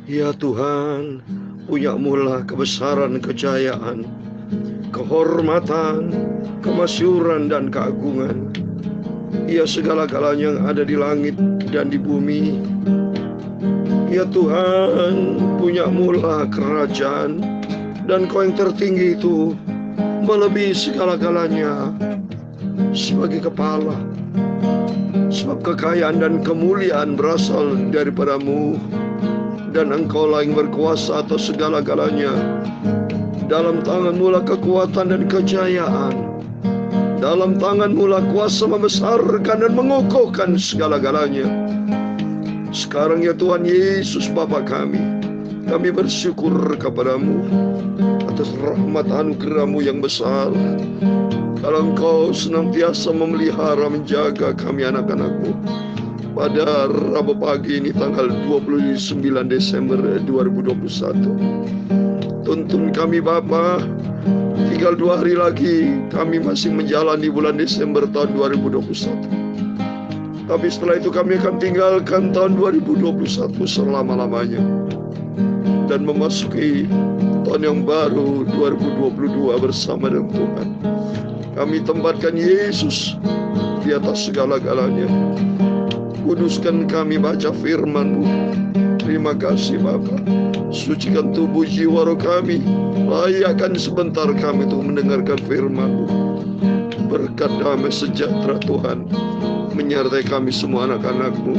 Ya Tuhan, punya-Mulah kebesaran, kejayaan, kehormatan, kemasyuran, dan keagungan. Ya segala-galanya yang ada di langit dan di bumi. Ya Tuhan, punya-Mulah kerajaan, dan Kau yang tertinggi itu melebihi segala-galanya sebagai kepala. Sebab kekayaan dan kemuliaan berasal daripada-Mu, dan Engkau-lah yang berkuasa atas segala-galanya. Dalam tangan-Mu lah kekuatan dan kejayaan. Dalam tangan-Mu lah kuasa membesarkan dan mengukuhkan segala-galanya. Sekarang ya Tuhan Yesus Bapa kami bersyukur kepada-Mu atas rahmat anugerah-Mu yang besar. Kalau Engkau senantiasa memelihara, menjaga kami anak-anak-Mu. Pada Rabu pagi ini tanggal 29 Desember 2021. Tuntun kami Bapa, tinggal 2 hari lagi kami masih menjalani bulan Desember tahun 2021. Tapi setelah itu kami akan tinggalkan tahun 2021 selama-lamanya dan memasuki tahun yang baru 2022 bersama dengan Tuhan. Kami tempatkan Yesus di atas segala-galanya. Kuduskan kami baca firman-Mu. Terima kasih Bapa. Sucikan tubuh jiwa roh kami. Layakkan sebentar kami untuk mendengarkan firman-Mu. Berkat damai sejahtera Tuhan menyertai kami semua anak-anak-Mu.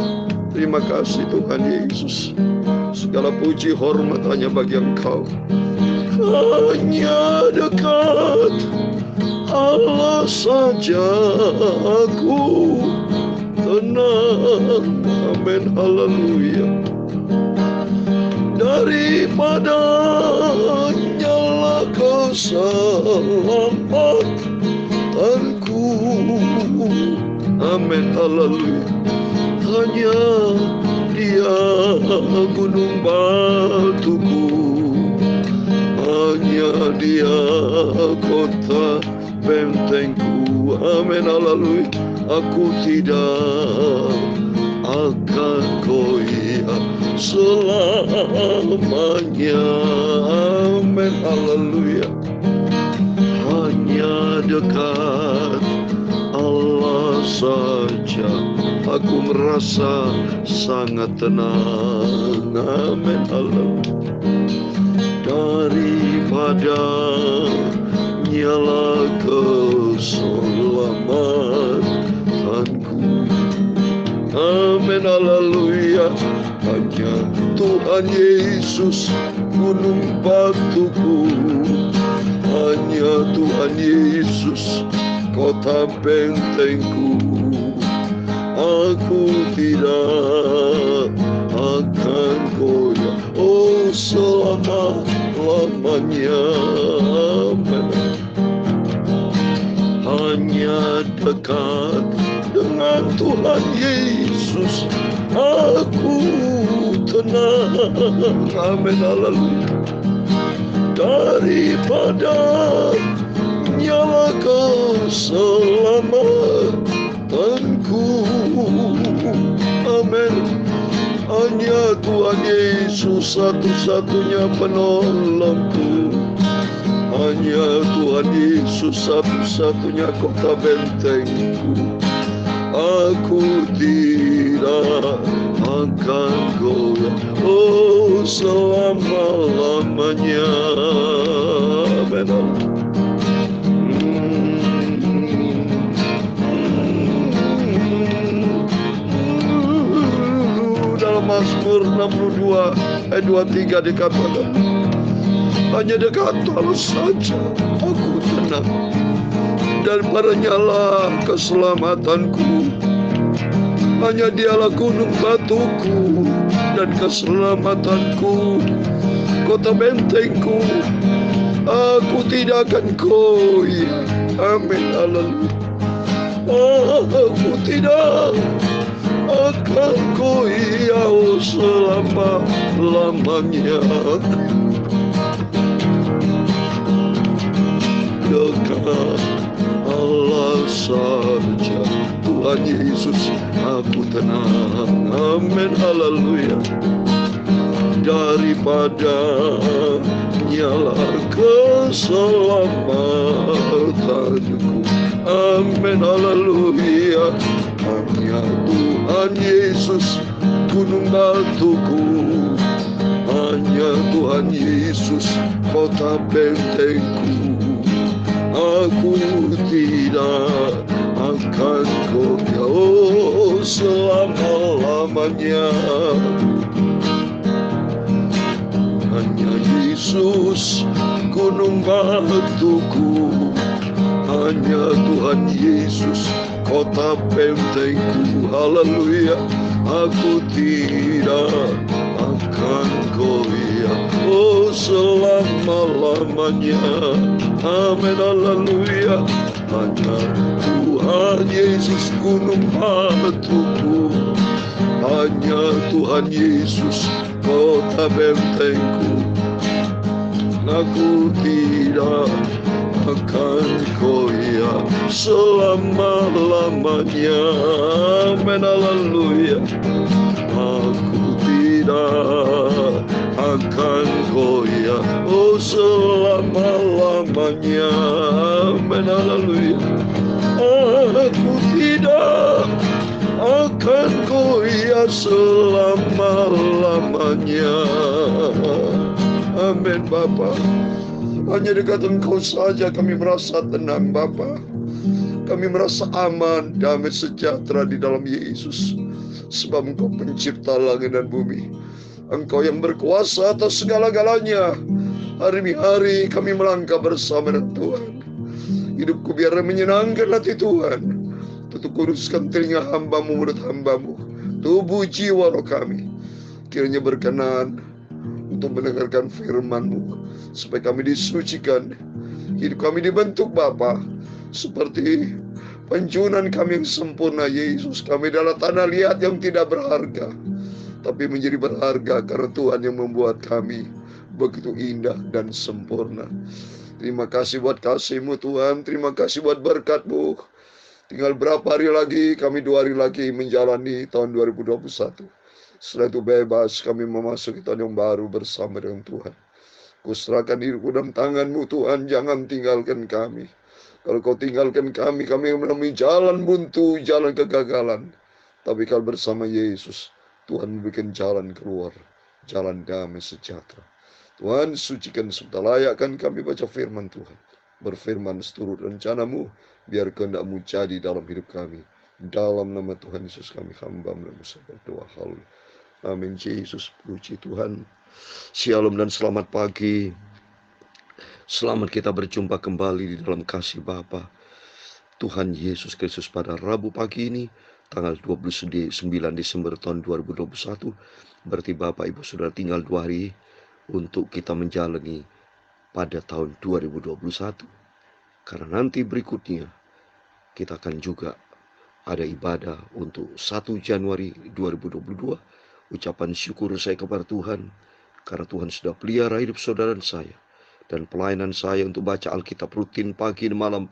Terima kasih Tuhan Yesus. Segala puji hormat hanya bagi Engkau. Hanya dekat Allah saja aku tenang. Amin, haleluya. Daripadanya lah keselamatanku. Amin, haleluya. Hanya Dia gunung batuku, hanya Dia kota bentengku. Amin, haleluya. Aku tidak akan goyah selamanya. Amin, haleluya. Hanya dekat Allah saja aku merasa sangat tenang. Amin, haleluya. Daripada-Nya lah keselamatanku. Amin, haleluya. Hanya Tuhan Yesus gunung batuku, hanya Tuhan Yesus kota bentengku. Aku tidak akan goyah, oh selama-lamanya. Hanya dekat dengan Tuhan Yesus aku tenang. Amin, haleluya. Daripada-Nya lah keselamatanku. Amin. Hanya Tuhan Yesus satu-satunya penolongku. Hanya Tuhan Yesus satu-satunya kota bentengku. Aku tidak akan goyah, oh selama-lamanya. Amin. Dalam Mazmur 62 ayat 23 dikatakan, hanya dekat Allah saja aku tenang, daripada-Nya lah keselamatanku. Hanya Dialah gunung batuku dan keselamatanku, kota bentengku. Aku tidak akan goyah. Amin, haleluya. Aku tidak akan goyah, oh selama-lamanya. Dekat Allah saja Tuhan Yesus aku tenang. Amin, haleluya. daripada nyala keselamatanku. Amin, haleluya. Hanya Tuhan Yesus gunung batuku, hanya Tuhan Yesus kota bentengku. Aku tidak akan goyah selama-lamanya. Hanya Yesus gunung batuku, hanya Tuhan Yesus kota bentengku. Haleluya. Aku tidak akan goyah selama-lamanya. Amin, haleluya. Hanya Tuhan Yesus gunung batuku, hanya Tuhan Yesus kota bentengku. Aku tidak akan goyah selama-lamanya. Amin, haleluya. Aku tidak akan goyah selama-lamanya. Amin, haleluya. Aku tidak akan goyah selama-lamanya. Amin, Bapa. Hanya dekat Engkau saja kami merasa tenang, Bapa. Kami merasa aman, damai, sejahtera di dalam Yesus. Sebab Engkau pencipta langit dan bumi. Engkau yang berkuasa atas segala-galanya. Hari-hari kami melangkah bersama dengan Tuhan. Hidupku biar menyenangkan hati Tuhan. Tutup kuruskan telinga hamba-Mu, mulut hamba-Mu, tubuh jiwa roh kami. Kiranya berkenan untuk mendengarkan firman-Mu, supaya kami disucikan. Hidup kami dibentuk, Bapa, seperti panjunan kami yang sempurna. Yesus, kami adalah tanah liat yang tidak berharga, tapi menjadi berharga karena Tuhan yang membuat kami begitu indah dan sempurna. Terima kasih buat kasih-Mu, Tuhan. Terima kasih buat berkat-Mu. Tinggal berapa hari lagi, kami 2 hari lagi menjalani tahun 2021. Setelah itu bebas kami memasuki tahun yang baru bersama dengan Tuhan. Kuserahkan diriku dalam tangan-Mu, Tuhan. Jangan tinggalkan kami. Kalau Kau tinggalkan kami menemui jalan buntu, jalan kegagalan. Tapi kalau bersama Yesus, Tuhan membuat jalan keluar, jalan damai sejahtera. Tuhan, sucikan serta layakkan kami baca firman Tuhan. Berfirman seturut rencana-Mu, biar kehendak-Mu jadi dalam hidup kami. Dalam nama Tuhan Yesus kami hamba-Mu dan berdoa. Haleluya. Amin. Yesus, puji Tuhan. Shalom dan selamat pagi. Selamat kita berjumpa kembali di dalam kasih Bapa Tuhan Yesus Kristus pada Rabu pagi ini, tanggal 29 Desember tahun 2021. Berarti Bapak Ibu Saudara tinggal 2 hari untuk kita menjalani pada tahun 2021. Karena nanti berikutnya kita akan juga ada ibadah untuk 1 Januari 2022. Ucapan syukur saya kepada Tuhan karena Tuhan sudah pelihara hidup saudara dan saya. Dan pelayanan saya untuk baca Alkitab rutin pagi malam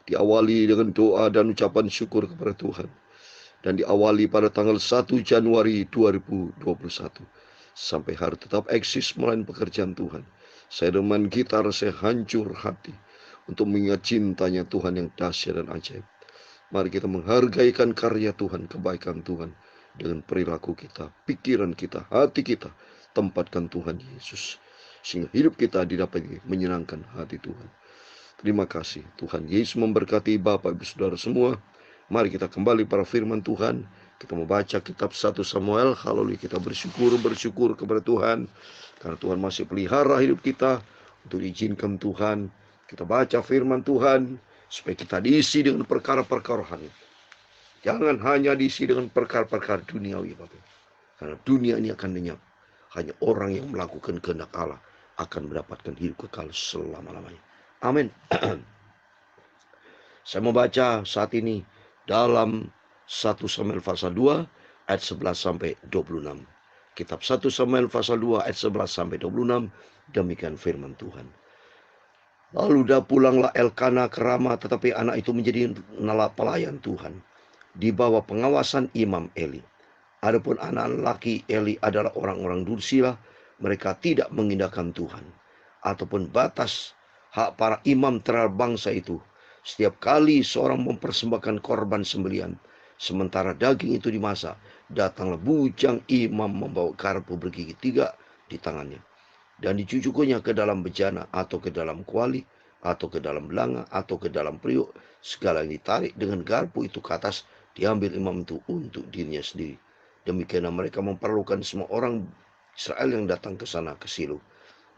diawali dengan doa dan ucapan syukur kepada Tuhan. Dan diawali pada tanggal 1 Januari 2021. Sampai hari tetap eksis melayani pekerjaan Tuhan. Saya dengan gitar, saya hancur hati untuk mengingat cintanya Tuhan yang dahsyat dan ajaib. Mari kita menghargaikan karya Tuhan, kebaikan Tuhan. Dengan perilaku kita, pikiran kita, hati kita, tempatkan Tuhan Yesus. Sehingga hidup kita didapati menyenangkan hati Tuhan. Terima kasih. Tuhan Yesus memberkati Bapak Ibu Saudara semua. Mari kita kembali para firman Tuhan. Kita membaca kitab 1 Samuel. Haleluya, kita bersyukur kepada Tuhan. Karena Tuhan masih pelihara hidup kita. Untuk diizinkan Tuhan, kita baca firman Tuhan. Supaya kita diisi dengan perkara-perkara rohani. Jangan hanya diisi dengan perkara-perkara duniawi, Bapak. Karena dunia ini akan lenyap. Hanya orang yang melakukan kehendak Allah akan mendapatkan hidup kekal selama-lamanya. Amin. Saya membaca saat ini dalam 1 Samuel pasal 2 ayat 11 sampai 26. Kitab 1 Samuel pasal 2 ayat 11 sampai 26. Demikian firman Tuhan. Lalu pulanglah Elkana ke Rama, tetapi anak itu menjadi pelayan Tuhan di bawah pengawasan Imam Eli. Adapun anak laki Eli adalah orang-orang dursila, mereka tidak mengindahkan Tuhan ataupun batas hak para imam terhadap bangsa itu. Setiap kali seorang mempersembahkan korban sembelian, sementara daging itu dimasak, datanglah bujang imam membawa garpu bergigi 3 di tangannya, dan dicucuknya ke dalam bejana atau ke dalam kuali atau ke dalam belanga atau ke dalam periuk. Segala yang ditarik dengan garpu itu ke atas diambil imam itu untuk dirinya sendiri. Demikianlah mereka memperlukan semua orang Israel yang datang ke sana ke Silo.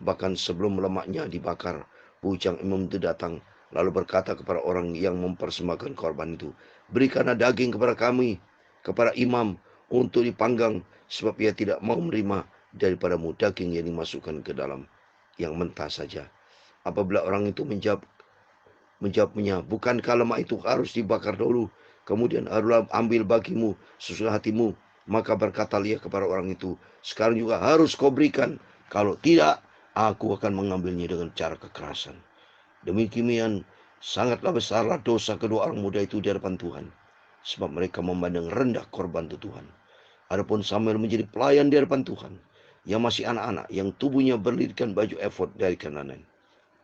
Bahkan sebelum lemaknya dibakar, bujang imam itu datang lalu berkata kepada orang yang mempersembahkan korban itu, "Berikanlah daging kepada kami, kepada imam, untuk dipanggang, sebab ia tidak mau menerima daripadamu daging yang dimasukkan ke dalam yang mentah saja." Apabila orang itu menjawabnya, "Bukankah lemak itu harus dibakar dulu, kemudian haruslah ambil bagimu sesuai hatimu?" Maka berkatalah ia kepada orang itu, "Sekarang juga harus kau berikan, kalau tidak, aku akan mengambilnya dengan cara kekerasan." Demikian sangatlah besarlah dosa kedua orang muda itu di hadapan Tuhan, sebab mereka memandang rendah korban itu Tuhan. Adapun Samuel menjadi pelayan di hadapan Tuhan, yang masih anak-anak, yang tubuhnya berlirikan baju efod dari kanan.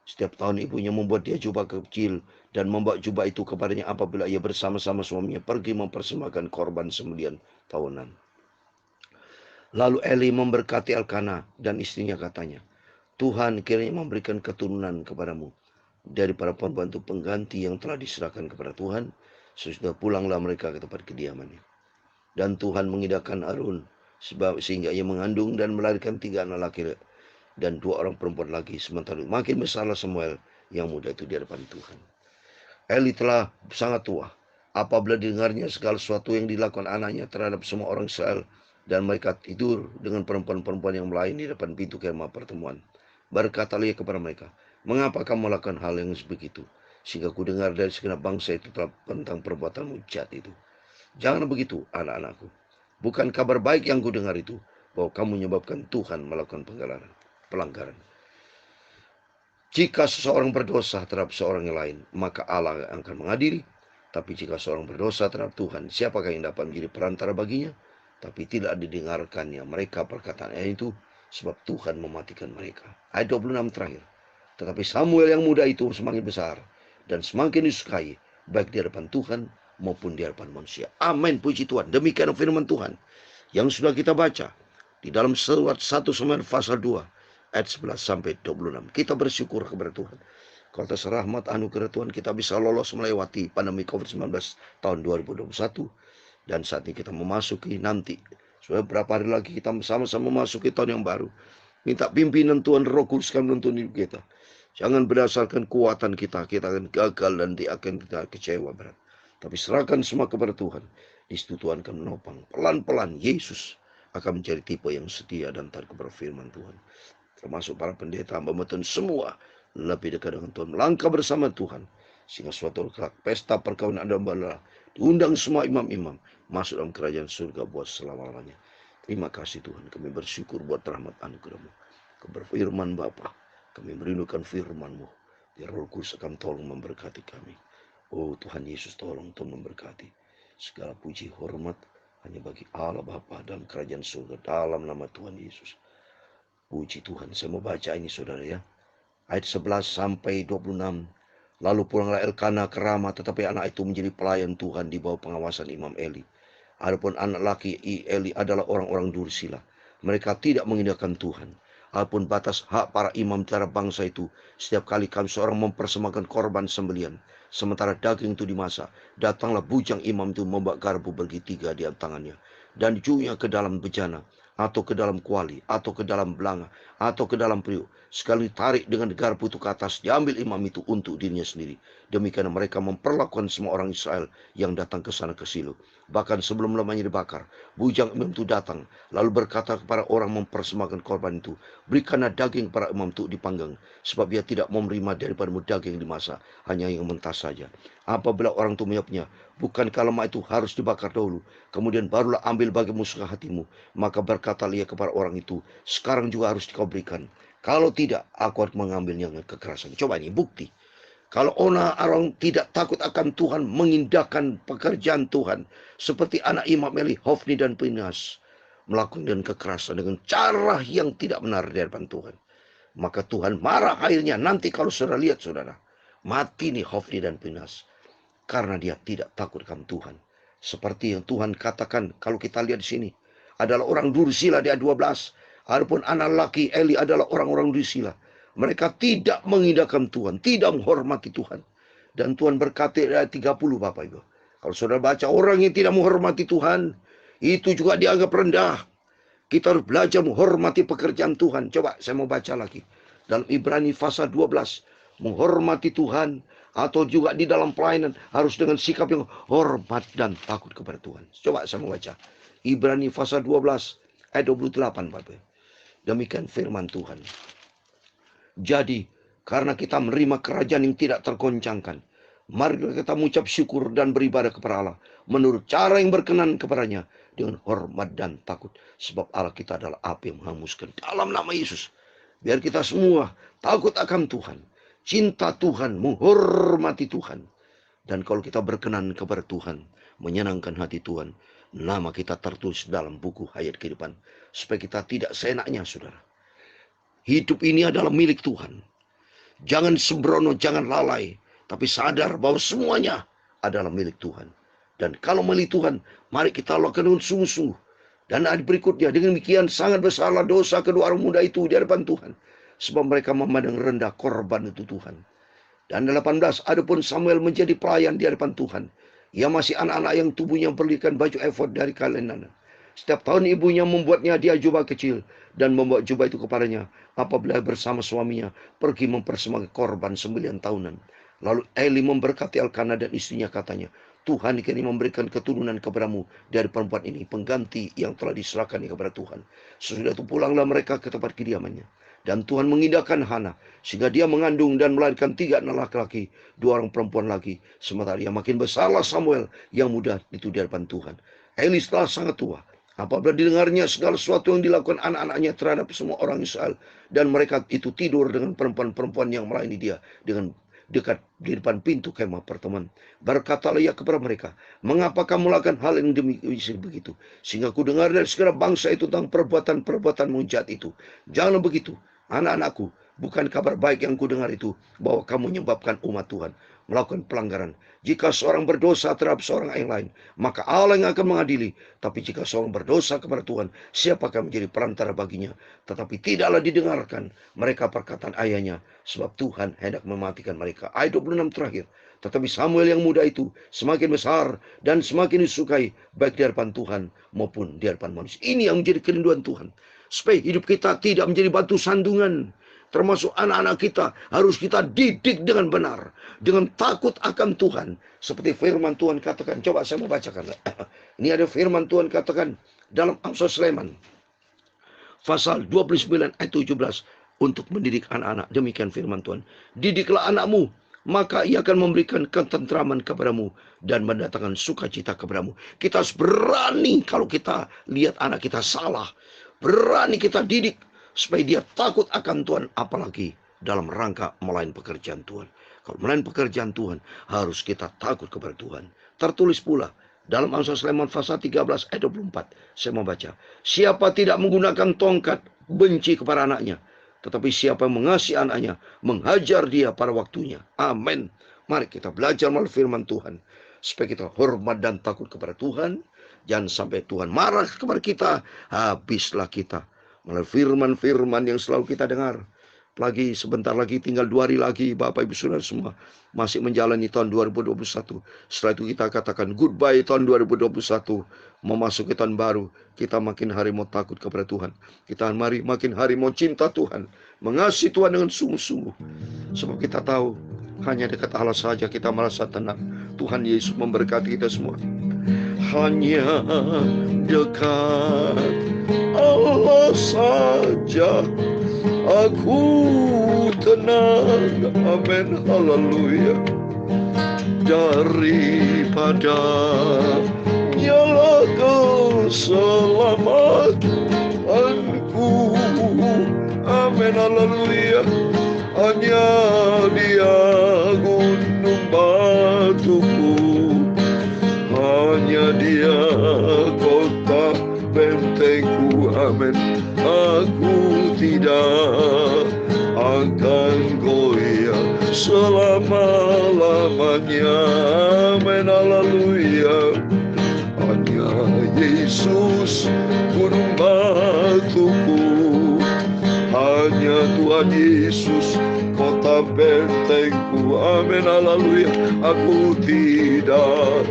Setiap tahun ibunya membuat dia jubah kecil dan membawa jubah itu kepadanya apabila ia bersama-sama suaminya pergi mempersembahkan korban sembelian tahunan. Lalu Eli memberkati Elkana dan istrinya, katanya, "Tuhan kiranya memberikan keturunan kepadamu daripada pembantu pengganti yang telah diserahkan kepada Tuhan." Sesudah pulanglah mereka ke tempat kediamannya. Dan Tuhan mengindahkan Harun sehingga ia mengandung dan melahirkan 3 anak laki dan 2 orang perempuan lagi. Sementara itu makin besarlah Samuel yang muda itu di hadapan Tuhan. Eli telah sangat tua apabila didengarnya segala sesuatu yang dilakukan anaknya terhadap semua orang Israel, dan mereka tidur dengan perempuan-perempuan yang lain di depan pintu kemah pertemuan. Berkatalah ia kepada mereka, "Mengapa kamu melakukan hal yang sebegitu? Sehingga ku dengar dari segenap bangsa itu tentang perbuatanmu jahat itu. Jangan begitu, anak-anakku. Bukan kabar baik yang kudengar itu, bahwa kamu menyebabkan Tuhan melakukan pelanggaran. Jika seseorang berdosa terhadap seorang yang lain, maka Allah akan mengadili. Tapi jika seorang berdosa terhadap Tuhan, siapakah yang dapat menjadi perantara baginya?" Tapi tidak didengarkannya mereka perkataan itu, sebab Tuhan mematikan mereka. Ayat 26 terakhir. Tetapi Samuel yang muda itu semakin besar dan semakin disukai, baik di hadapan Tuhan maupun di hadapan manusia. Amin, puji Tuhan. Demikian firman Tuhan yang sudah kita baca di dalam surat 1 Samuel pasal 2 ayat 11 sampai 26. Kita bersyukur kepada Tuhan. Kalau atas rahmat anugerah Tuhan kita bisa lolos melewati pandemi COVID-19 tahun 2021. Dan saat ini kita memasuki nanti, sudah berapa hari lagi kita sama-sama memasuki tahun yang baru. Minta pimpinan Tuhan, Roh Kudus kami menuntun hidup kita. Jangan berdasarkan kekuatan kita akan gagal dan akan kita kecewa berat. Tapi serahkan semua kepada Tuhan. Di situ Tuhan akan menopang. Pelan-pelan Yesus akan menjadi tipe yang setia dan taat kepada firman Tuhan. Termasuk para pendeta, hamba Tuhan semua lebih dekat dengan Tuhan, melangkah bersama Tuhan, sehingga suatu kelak pesta perkawinan domba diundang semua imam-imam masuk dalam kerajaan surga buat selama-lamanya. Terima kasih Tuhan, kami bersyukur buat rahmat anugerah-Mu. Keberfirman Bapa, kami merindukan firman-Mu. Biar Roh Kudus akan tolong memberkati kami. Oh Tuhan Yesus, tolong Tuhan memberkati. Segala puji hormat hanya bagi Allah Bapa dalam kerajaan surga, dalam nama Tuhan Yesus. Puji Tuhan. Saya mau baca ini saudara ya. Ayat 11 sampai 26. Lalu pulanglah Elkana ke Rama, tetapi anak itu menjadi pelayan Tuhan di bawah pengawasan Imam Eli. Adapun anak laki Eli adalah orang-orang dursila. Mereka tidak mengindahkan Tuhan. Adapun batas hak para imam terhadap bangsa itu, setiap kali kami seorang mempersembahkan korban sembelian, sementara daging itu dimasak, datanglah bujang imam itu membawa garpu bergigi 3 di tangannya, dan dicucuknya ke dalam bejana, atau ke dalam kuali, atau ke dalam belanga, atau ke dalam periuk. Sekali tarik dengan garpu itu ke atas, diambil imam itu untuk dirinya sendiri. Demikian mereka memperlakukan semua orang Israel yang datang ke sana ke Silo. Bahkan sebelum lemahnya dibakar, bujang imam itu datang, lalu berkata kepada orang mempersembahkan korban itu, "Berikanlah daging para imam itu dipanggang, sebab ia tidak mau menerima daripadamu daging dimasak, hanya yang mentah saja." Apabila orang itu menjawabnya, "Bukankah lemak itu harus dibakar dahulu, kemudian barulah ambil bagimu suka hatimu?" Maka berkatalah ia kepada orang itu, "Sekarang juga harus kau berikan. Kalau tidak, aku akan mengambilnya dengan kekerasan." Coba ini bukti. Kalau orang tidak takut akan Tuhan, mengindahkan pekerjaan Tuhan, seperti anak Imam Eli, Hofni dan Pinhas, melakukan kekerasan dengan cara yang tidak benar di hadapan Tuhan, maka Tuhan marah akhirnya. Nanti kalau saudara lihat, saudara, mati nih Hofni dan Pinhas, karena dia tidak takut akan Tuhan. Seperti yang Tuhan katakan, kalau kita lihat di sini, adalah orang Dursila di ayat 12. Adapun anak laki Eli adalah orang-orang Dursila. Mereka tidak mengindahkan Tuhan, tidak menghormati Tuhan. Dan Tuhan berkata di ayat 30, Bapak Ibu. Kalau saudara baca, orang yang tidak menghormati Tuhan, itu juga dianggap rendah. Kita harus belajar menghormati pekerjaan Tuhan. Coba saya mau baca lagi. Dalam Ibrani pasal 12. Menghormati Tuhan, atau juga di dalam pelayanan, harus dengan sikap yang hormat dan takut kepada Tuhan. Coba saya mau baca. Ibrani pasal 12 ayat 28, Bapak. Demikian firman Tuhan. Jadi, karena kita menerima kerajaan yang tidak tergoncangkan, mari kita mengucap syukur dan beribadah kepada Allah menurut cara yang berkenan kepadanya dengan hormat dan takut. Sebab Allah kita adalah api yang menghanguskan. Dalam nama Yesus, biar kita semua takut akan Tuhan, cinta Tuhan, menghormati Tuhan. Dan kalau kita berkenan kepada Tuhan, menyenangkan hati Tuhan, nama kita tertulis dalam buku hayat kehidupan. Supaya kita tidak seenaknya, saudara. Hidup ini adalah milik Tuhan. Jangan sembrono, jangan lalai, tapi sadar bahwa semuanya adalah milik Tuhan. Dan kalau milik Tuhan, mari kita lakukan dengan sungguh-sungguh. Dan ayat berikutnya, dengan demikian sangat besarlah dosa kedua orang muda itu di hadapan Tuhan, sebab mereka memandang rendah korban itu Tuhan. Dan 18, adapun Samuel menjadi pelayan di hadapan Tuhan. Ia masih anak-anak yang tubuhnya belikan baju efod dari kain. Setiap tahun ibunya membuatnya dia jubah kecil dan membawa jubah itu kepadanya apabila bersama suaminya pergi mempersembahkan korban 9 tahunan. Lalu Eli memberkati Elkana dan istrinya, katanya, Tuhan kini memberikan keturunan kepadamu dari perempuan ini, pengganti yang telah diserahkan kepada Tuhan. Sesudah itu pulanglah mereka ke tempat kediamannya. Dan Tuhan mengindahkan Hana, sehingga dia mengandung dan melahirkan 3 anak laki-laki, 2 orang perempuan lagi. Sementara dia makin besarlah Samuel yang muda itu di hadapan Tuhan. Eli telah sangat tua apabila didengarnya segala sesuatu yang dilakukan anak-anaknya terhadap semua orang Israel, dan mereka itu tidur dengan perempuan-perempuan yang melayani dia dengan dekat di depan pintu kemah pertemuan. Berkatalah ia kepada mereka, mengapa kamu melakukan hal yang demikian begitu? Sehingga ku dengar dari segala bangsa itu tentang perbuatan-perbuatan jahat itu. Jangan begitu, anak-anakku. Bukan kabar baik yang ku dengar itu, bahwa kamu menyebabkan umat Tuhan melakukan pelanggaran. Jika seorang berdosa terhadap seorang yang lain, maka Allah yang akan mengadili. Tapi jika seorang berdosa kepada Tuhan, siapakah menjadi perantara baginya? Tetapi tidaklah didengarkan mereka perkataan ayahnya, sebab Tuhan hendak mematikan mereka. Ayat 26 terakhir. Tetapi Samuel yang muda itu semakin besar dan semakin disukai, baik di hadapan Tuhan maupun di hadapan manusia. Ini yang menjadi kerinduan Tuhan, supaya hidup kita tidak menjadi batu sandungan. Termasuk anak-anak kita harus kita didik dengan benar, dengan takut akan Tuhan. Seperti firman Tuhan katakan. Coba saya mau bacakan. Ini ada firman Tuhan katakan dalam Amsal Sulaiman pasal 29 ayat 17, untuk mendidik anak-anak. Demikian firman Tuhan. Didiklah anakmu, maka ia akan memberikan ketentraman kepadamu dan mendatangkan sukacita kepadamu. Kita harus berani kalau kita lihat anak kita salah. Berani kita didik supaya dia takut akan Tuhan, apalagi dalam rangka melayani pekerjaan Tuhan. Kalau melayani pekerjaan Tuhan, harus kita takut kepada Tuhan. Tertulis pula dalam Amsal Sulaiman pasal 13 ayat 24. Saya mau baca. Siapa tidak menggunakan tongkat benci kepada anaknya, tetapi siapa yang mengasihi anaknya, menghajar dia pada waktunya. Amin. Mari kita belajar melalui firman Tuhan, supaya kita hormat dan takut kepada Tuhan. Jangan sampai Tuhan marah kepada kita, habislah kita melalui firman-firman yang selalu kita dengar. Lagi sebentar lagi, tinggal 2 hari lagi, Bapak Ibu Saudara semua masih menjalani tahun 2021. Setelah itu kita katakan goodbye tahun 2021, memasuki tahun baru. Kita makin hari mau takut kepada Tuhan. Kita makin hari mau cinta Tuhan, mengasihi Tuhan dengan sungguh-sungguh. Sebab kita tahu hanya dekat Allah saja kita merasa tenang. Tuhan Yesus memberkati kita semua. Hanya dekat Allah saja aku tenang. Amin. Haleluya. Daripada nyala keselamatanku. Amin. Haleluya. Hanya Dia Haleluya, kota bentengku, amin. Aku tidak akan goyah selama-lamanya, amin. Haleluya. Hanya Yesus gunung batuku, hanya Tuhan Yesus kota bentengku, amin. Haleluya. Aku tidak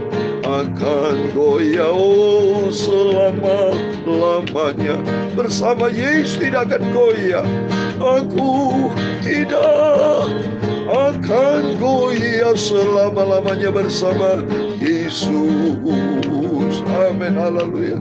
akan goyah, oh, selama-lamanya. Bersama Yesus tidak akan goyah. Aku tidak akan goyah selama-lamanya bersama Yesus, amin. Haleluya.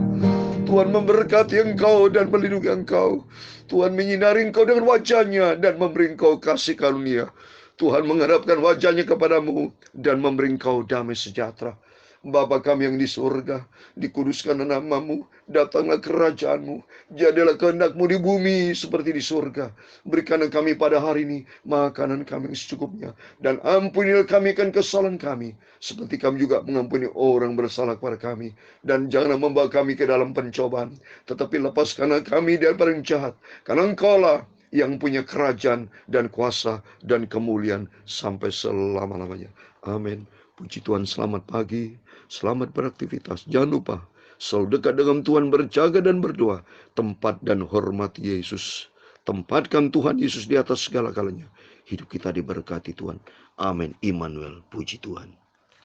Tuhan memberkati engkau dan melindungi engkau. Tuhan menyinari engkau dengan wajahnya dan memberi engkau kasih karunia. Tuhan menghadapkan wajahnya kepadamu dan memberi engkau damai sejahtera. Bapa kami yang di surga, dikuduskan namamu, datanglah kerajaanmu, jadilah kehendakmu di bumi seperti di surga. Berikanlah kami pada hari ini makanan kami yang secukupnya, dan ampunilah kami akan kesalahan kami, seperti kami juga mengampuni orang bersalah kepada kami. Dan janganlah membawa kami ke dalam pencobaan, tetapi lepaskanlah kami daripada yang jahat, karena Engkaulah yang punya kerajaan dan kuasa dan kemuliaan sampai selama-lamanya. Amin. Puji Tuhan, selamat pagi, selamat beraktivitas. Jangan lupa selalu dekat dengan Tuhan, berjaga dan berdoa. Tempat dan hormat Yesus. Tempatkan Tuhan Yesus di atas segala-galanya. Hidup kita diberkati Tuhan. Amin. Immanuel, puji Tuhan.